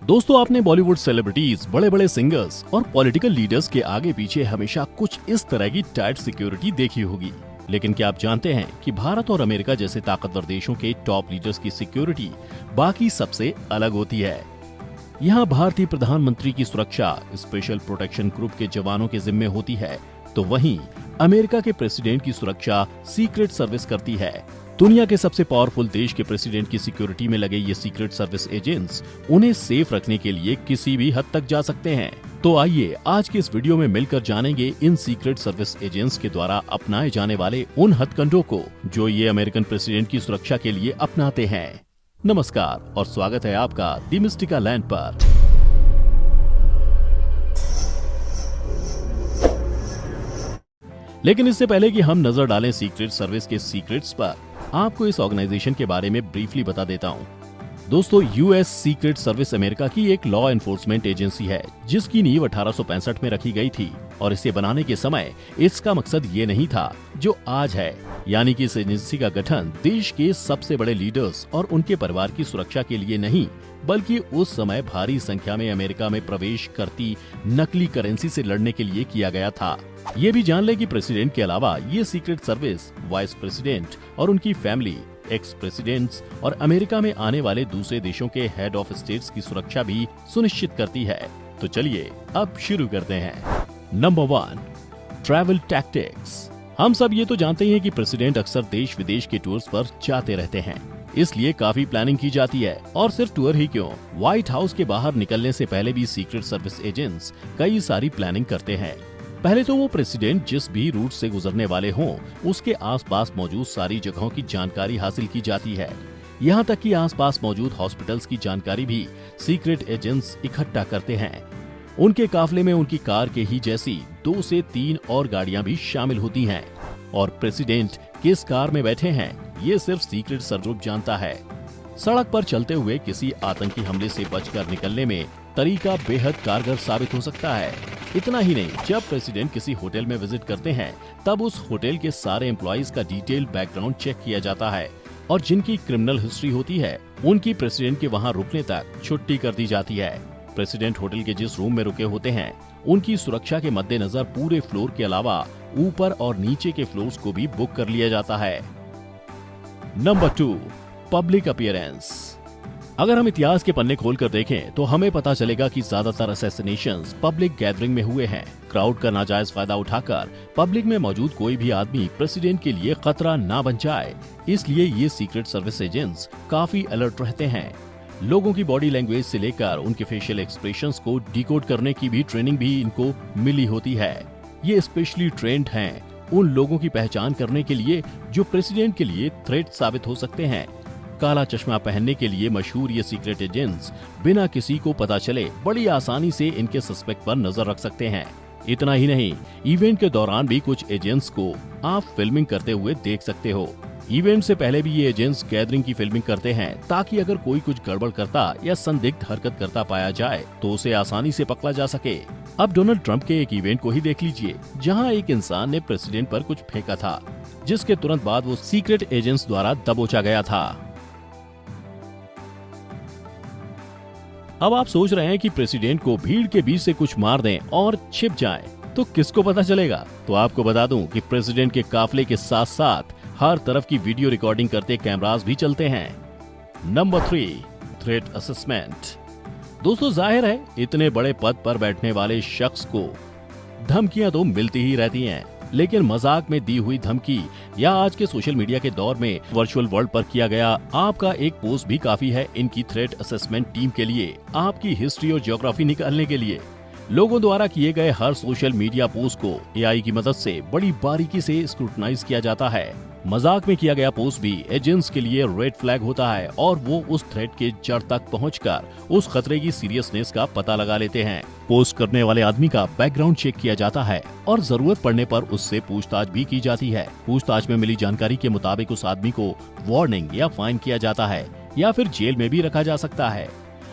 दोस्तों, आपने बॉलीवुड सेलिब्रिटीज, बड़े बड़े सिंगर्स और पॉलिटिकल लीडर्स के आगे पीछे हमेशा कुछ इस तरह की टाइट सिक्योरिटी देखी होगी। लेकिन क्या आप जानते हैं कि भारत और अमेरिका जैसे ताकतवर देशों के टॉप लीडर्स की सिक्योरिटी बाकी सबसे अलग होती है। यहाँ भारतीय प्रधानमंत्री की सुरक्षा स्पेशल प्रोटेक्शन ग्रुप के जवानों के जिम्मे होती है, तो वहीं अमेरिका के प्रेसिडेंट की सुरक्षा सीक्रेट सर्विस करती है। दुनिया के सबसे पावरफुल देश के प्रेसिडेंट की सिक्योरिटी में लगे ये सीक्रेट सर्विस एजेंट्स उन्हें सेफ रखने के लिए किसी भी हद तक जा सकते हैं। तो आइए आज के इस वीडियो में मिलकर जानेंगे इन सीक्रेट सर्विस एजेंट्स के द्वारा अपनाए जाने वाले उन हथकंडों को जो ये अमेरिकन प्रेसिडेंट की सुरक्षा के लिए अपनाते हैं। नमस्कार और स्वागत है आपका द मिस्टिका लैंड पर। लेकिन इससे पहले कि हम नजर डालें सीक्रेट सर्विस के सीक्रेट्स पर, आपको इस ऑर्गेनाइजेशन के बारे में ब्रीफली बता देता हूँ। दोस्तों, यूएस सीक्रेट सर्विस अमेरिका की एक लॉ एनफोर्समेंट एजेंसी है जिसकी नींव 1865 में रखी गई थी और इसे बनाने के समय इसका मकसद ये नहीं था जो आज है, यानी कि इस एजेंसी का गठन देश के सबसे बड़े लीडर्स और उनके परिवार की सुरक्षा के लिए नहीं, बल्कि उस समय भारी संख्या में अमेरिका में प्रवेश करती नकली करेंसी से लड़ने के लिए किया गया था। ये भी जान ले कि प्रेसिडेंट के अलावा ये सीक्रेट सर्विस वाइस प्रेसिडेंट और उनकी फैमिली, एक्स प्रेसिडेंट्स और अमेरिका में आने वाले दूसरे देशों के हेड ऑफ स्टेट्स की सुरक्षा भी सुनिश्चित करती है। तो चलिए अब शुरू करते हैं। Number 1, travel tactics. हम सब ये तो जानते ही हैं कि प्रेसिडेंट अक्सर देश विदेश के टूर्स पर जाते रहते हैं, इसलिए काफी प्लानिंग की जाती है। और सिर्फ टूर ही क्यों, व्हाइट हाउस के बाहर निकलने से पहले भी सीक्रेट सर्विस एजेंट्स कई सारी प्लानिंग करते हैं। पहले तो वो प्रेसिडेंट जिस भी रूट से गुजरने वाले हों, उसके आसपास मौजूद सारी जगहों की जानकारी हासिल की जाती है। यहाँ तक कि आसपास मौजूद हॉस्पिटल्स की जानकारी भी सीक्रेट एजेंट्स इकट्ठा करते हैं। उनके काफले में उनकी कार के ही जैसी 2 से 3 और गाड़ियां भी शामिल होती हैं। और प्रेसिडेंट किस कार में बैठे हैं, ये सिर्फ सीक्रेट सर्विस ग्रुप जानता है। सड़क पर चलते हुए किसी आतंकी हमले से बचकर निकलने में तरीका बेहद कारगर साबित हो सकता है। इतना ही नहीं, जब प्रेसिडेंट किसी होटल में विजिट करते हैं तब उस होटल के सारे एम्प्लॉइज का डिटेल बैकग्राउंड चेक किया जाता है और जिनकी क्रिमिनल हिस्ट्री होती है उनकी प्रेसिडेंट के वहां रुकने तक छुट्टी कर दी जाती है। प्रेसिडेंट होटल के जिस रूम में रुके होते हैं उनकी सुरक्षा के मद्देनजर पूरे फ्लोर के अलावा ऊपर और नीचे के फ्लोर्स को भी बुक कर लिया जाता है। Number 2, public appearance. अगर हम इतिहास के पन्ने खोलकर देखें तो हमें पता चलेगा कि ज्यादातर असैसिनेशंस पब्लिक गैदरिंग में हुए हैं। क्राउड का नाजायज फायदा उठाकर पब्लिक में मौजूद कोई भी आदमी प्रेसिडेंट के लिए खतरा ना बन जाए, इसलिए ये सीक्रेट सर्विस एजेंट्स काफी अलर्ट रहते हैं। लोगों की बॉडी लैंग्वेज से लेकर उनके फेशियल एक्सप्रेशंस को डिकोड करने की भी ट्रेनिंग भी इनको मिली होती है। ये स्पेशली ट्रेंड हैं उन लोगों की पहचान करने के लिए जो प्रेसिडेंट के लिए थ्रेट साबित हो सकते हैं। काला चश्मा पहनने के लिए मशहूर ये सीक्रेट एजेंट्स बिना किसी को पता चले बड़ी आसानी से इनके सस्पेक्ट पर नजर रख सकते हैं। इतना ही नहीं, इवेंट के दौरान भी कुछ एजेंट्स को आप फिल्मिंग करते हुए देख सकते हो। इवेंट से पहले भी ये एजेंट्स गैदरिंग की फिल्मिंग करते हैं ताकि अगर कोई कुछ गड़बड़ करता या संदिग्ध हरकत करता पाया जाए तो उसे आसानी से पकड़ा जा सके। अब डोनाल्ड ट्रंप के एक इवेंट को ही देख लीजिए, जहां एक इंसान ने प्रेसिडेंट पर कुछ फेंका था, जिसके तुरंत बाद वो सीक्रेट एजेंट्स द्वारा दबोचा गया था। अब आप सोच रहे हैं कि प्रेसिडेंट को भीड़ के बीच से कुछ मार दें और छिप जाएं, तो किसको पता चलेगा? तो आपको बता दूं कि प्रेसिडेंट के काफले के साथ साथ हर तरफ की वीडियो रिकॉर्डिंग करते कैमरास भी चलते हैं। Number 3, threat assessment. दोस्तों, जाहिर है इतने बड़े पद पर बैठने वाले शख्स को धमकियां तो मिलती ही रहती हैं, लेकिन मजाक में दी हुई धमकी या आज के सोशल मीडिया के दौर में वर्चुअल वर्ल्ड पर किया गया आपका एक पोस्ट भी काफी है इनकी थ्रेट असेसमेंट टीम के लिए, आपकी हिस्ट्री और ज्योग्राफी निकालने के लिए। लोगों द्वारा किए गए हर सोशल मीडिया पोस्ट को एआई की मदद से बड़ी बारीकी से स्क्रूटनाइज किया जाता है। मजाक में किया गया पोस्ट भी एजेंट्स के लिए रेड फ्लैग होता है और वो उस थ्रेट के जड़ तक पहुंचकर उस खतरे की सीरियसनेस का पता लगा लेते हैं। पोस्ट करने वाले आदमी का बैकग्राउंड चेक किया जाता है और जरूरत पड़ने पर उससे पूछताछ भी की जाती है। पूछताछ में मिली जानकारी के मुताबिक उस आदमी को वार्निंग या फाइन किया जाता है या फिर जेल में भी रखा जा सकता है।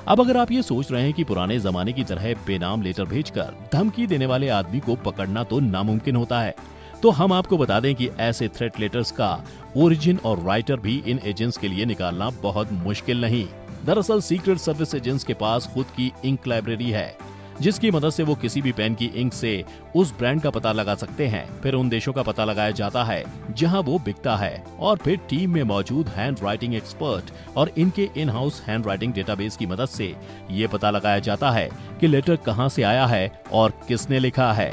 अब अगर आप ये सोच रहे हैं कि पुराने जमाने की तरह बेनाम लेटर भेजकर धमकी देने वाले आदमी को पकड़ना तो नामुमकिन होता है, तो हम आपको बता दें कि ऐसे थ्रेट लेटर्स का ओरिजिन और राइटर भी इन एजेंट्स के लिए निकालना बहुत मुश्किल नहीं। दरअसल सीक्रेट सर्विस एजेंट्स के पास खुद की इंक लाइब्रेरी है, जिसकी मदद से वो किसी भी पेन की इंक से उस ब्रांड का पता लगा सकते हैं। फिर उन देशों का पता लगाया जाता है जहां वो बिकता है, और फिर टीम में मौजूद हैंड राइटिंग एक्सपर्ट और इनके in house hand writing database की मदद से ये पता लगाया जाता है कि लेटर कहां से आया है और किसने लिखा है।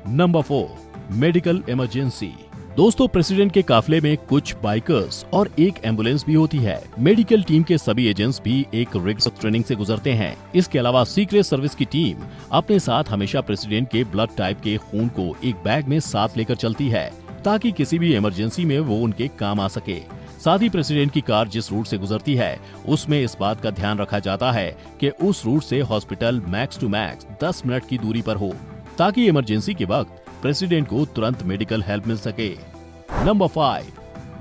Number 4, medical emergency. दोस्तों, प्रेसिडेंट के काफले में कुछ बाइकर्स और एक एम्बुलेंस भी होती है। मेडिकल टीम के सभी एजेंट्स भी एक रिग्स ट्रेनिंग से गुजरते हैं। इसके अलावा सीक्रेट सर्विस की टीम अपने साथ हमेशा प्रेसिडेंट के ब्लड टाइप के खून को एक बैग में साथ लेकर चलती है, ताकि किसी भी इमरजेंसी में वो उनके काम आ सके। साथ ही प्रेसिडेंट की कार जिस रूट से गुजरती है उसमें इस बात का ध्यान रखा जाता है कि उस रूट से hospital max to max 10 minute की दूरी पर हो, ताकि इमरजेंसी के वक्त प्रेसिडेंट को तुरंत मेडिकल हेल्प मिल सके। Number 5,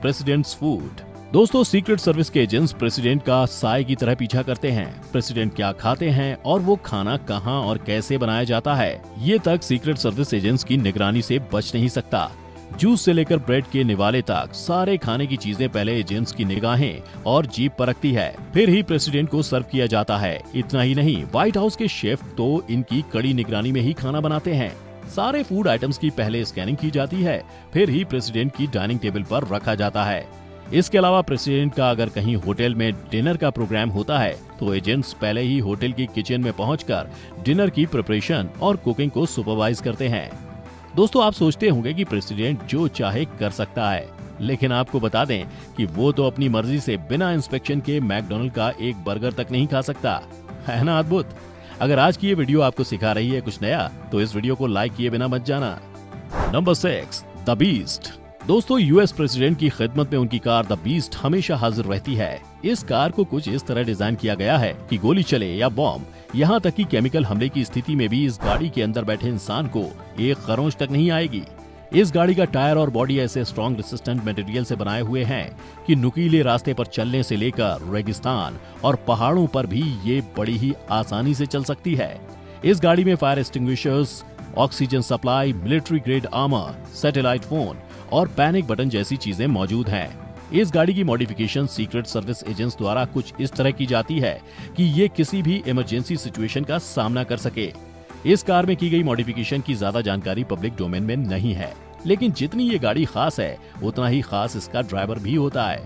presidents food. दोस्तों, सीक्रेट सर्विस के एजेंट्स प्रेसिडेंट का साए की तरह पीछा करते हैं। प्रेसिडेंट क्या खाते हैं और वो खाना कहां और कैसे बनाया जाता है, ये तक सीक्रेट सर्विस एजेंट्स की निगरानी से बच नहीं सकता। जूस से लेकर ब्रेड के निवाले तक सारे खाने की चीजें पहले एजेंट्स की निगाहें और जीभ परखती है, फिर ही प्रेसिडेंट को सर्व किया जाता है। इतना ही नहीं, व्हाइट हाउस के शेफ तो इनकी कड़ी निगरानी में ही खाना बनाते हैं। सारे फूड आइटम्स की पहले स्कैनिंग की जाती है, फिर ही प्रेसिडेंट की डाइनिंग टेबल पर रखा जाता है। इसके अलावा प्रेसिडेंट का अगर कहीं होटल में डिनर का प्रोग्राम होता है तो एजेंट्स पहले ही होटल की किचन में पहुंचकर डिनर की प्रिपरेशन और कुकिंग को सुपरवाइज करते हैं। दोस्तों, आप सोचते होंगे कि प्रेसिडेंट जो चाहे कर सकता है, लेकिन आपको बता दें कि वो तो अपनी मर्जी से बिना इंस्पेक्शन के मैकडॉनल्ड का एक बर्गर तक नहीं खा सकता। है ना अद्भुत? अगर आज की ये वीडियो आपको सिखा रही है कुछ नया, तो इस वीडियो को लाइक किए बिना मत जाना। Number 6, the beast. दोस्तों, यूएस प्रेसिडेंट की खिदमत में उनकी कार द बीस्ट हमेशा हाजिर रहती है। इस कार को कुछ इस तरह डिजाइन किया गया है कि गोली चले या बॉम्ब, यहाँ तक कि केमिकल हमले की स्थिति में भी इस गाड़ी के अंदर बैठे इंसान को एक खरोंच तक नहीं आएगी। इस गाड़ी का टायर और बॉडी ऐसे स्ट्रॉन्ग रेसिस्टेंट मटेरियल से बनाए हुए हैं कि नुकीले रास्ते पर चलने से लेकर रेगिस्तान और पहाड़ों पर भी ये बड़ी ही आसानी से चल सकती है। इस गाड़ी में fire extinguishers, oxygen supply, military grade armour, satellite phone और पैनिक बटन जैसी चीजें मौजूद हैं। इस गाड़ी की मॉडिफिकेशन सीक्रेट सर्विस एजेंट्स द्वारा कुछ इस तरह की जाती है कि ये किसी भी इमरजेंसी सिचुएशन का सामना कर सके। इस कार में की गई मॉडिफिकेशन की ज्यादा जानकारी पब्लिक डोमेन में नहीं है, लेकिन जितनी ये गाड़ी खास है उतना ही खास इसका ड्राइवर भी होता है।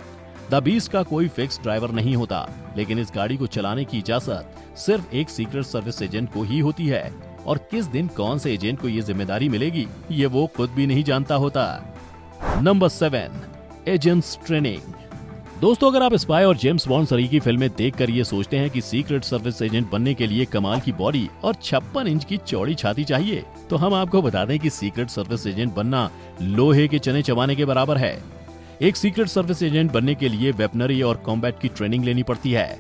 द बीस्ट का कोई फिक्स ड्राइवर नहीं होता, लेकिन इस गाड़ी को चलाने की इजाजत सिर्फ एक सीक्रेट सर्विस एजेंट को ही होती है, और किस दिन कौन से एजेंट को ये जिम्मेदारी मिलेगी ये वो खुद भी नहीं जानता होता। Number 7, agents training. दोस्तों, अगर आप स्पाई और जेम्स बॉन्ड सरीकी फिल्में देखकर ये सोचते हैं कि सीक्रेट सर्विस एजेंट बनने के लिए कमाल की बॉडी और 56 इंच की चौड़ी छाती चाहिए, तो हम आपको बता दें कि सीक्रेट सर्विस एजेंट बनना लोहे के चने चबाने के बराबर है। एक सीक्रेट सर्विस एजेंट बनने के लिए वेपनरी और कॉम्बैट की ट्रेनिंग लेनी पड़ती है।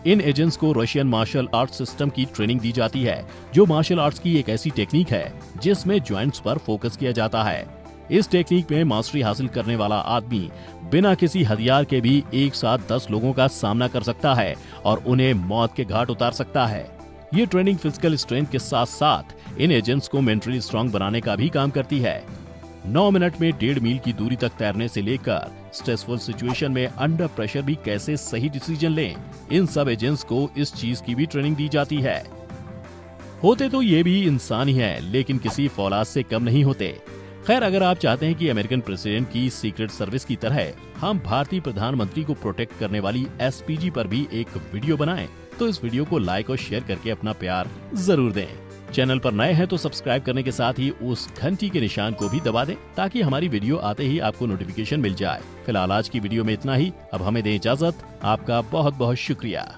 इन एजेंट्स को रशियन मार्शल आर्ट सिस्टम की ट्रेनिंग दी जाती है, जो मार्शल आर्ट्स की एक ऐसी टेक्निक है जिसमें ज्वाइंट्स पर फोकस किया जाता है। इस टेक्निक में मास्टरी हासिल करने वाला आदमी बिना किसी हथियार के भी एक साथ 10 लोगों का सामना कर सकता है और उन्हें मौत के घाट उतार सकता है। ये ट्रेनिंग फिजिकल स्ट्रेंथ के साथ साथ इन एजेंट्स को मेंटली स्ट्रांग बनाने का भी काम करती है। 9 मिनट में 1.5 मील की दूरी तक तैरने से लेकर स्ट्रेसफुल सिचुएशन में अंडर प्रेशर भी कैसे सही डिसीजन लें, इन सब एजेंट्स को इस चीज की भी ट्रेनिंग दी जाती है। होते तो ये भी इंसान ही है, लेकिन किसी फौलाद से कम नहीं होते। खैर, अगर आप चाहते हैं कि अमेरिकन प्रेसिडेंट की सीक्रेट सर्विस की तरह हम भारतीय प्रधानमंत्री को प्रोटेक्ट करने वाली एसपीजी पर भी एक वीडियो बनाएं, तो इस वीडियो को लाइक और शेयर करके अपना प्यार जरूर दें। चैनल पर नए हैं तो सब्सक्राइब करने के साथ ही उस घंटी के निशान को भी दबा दें, ताकि हमारी वीडियो आते ही आपको नोटिफिकेशन मिल जाए। फिलहाल आज की वीडियो में इतना ही। अब हमें दें इजाजत। आपका बहुत बहुत शुक्रिया।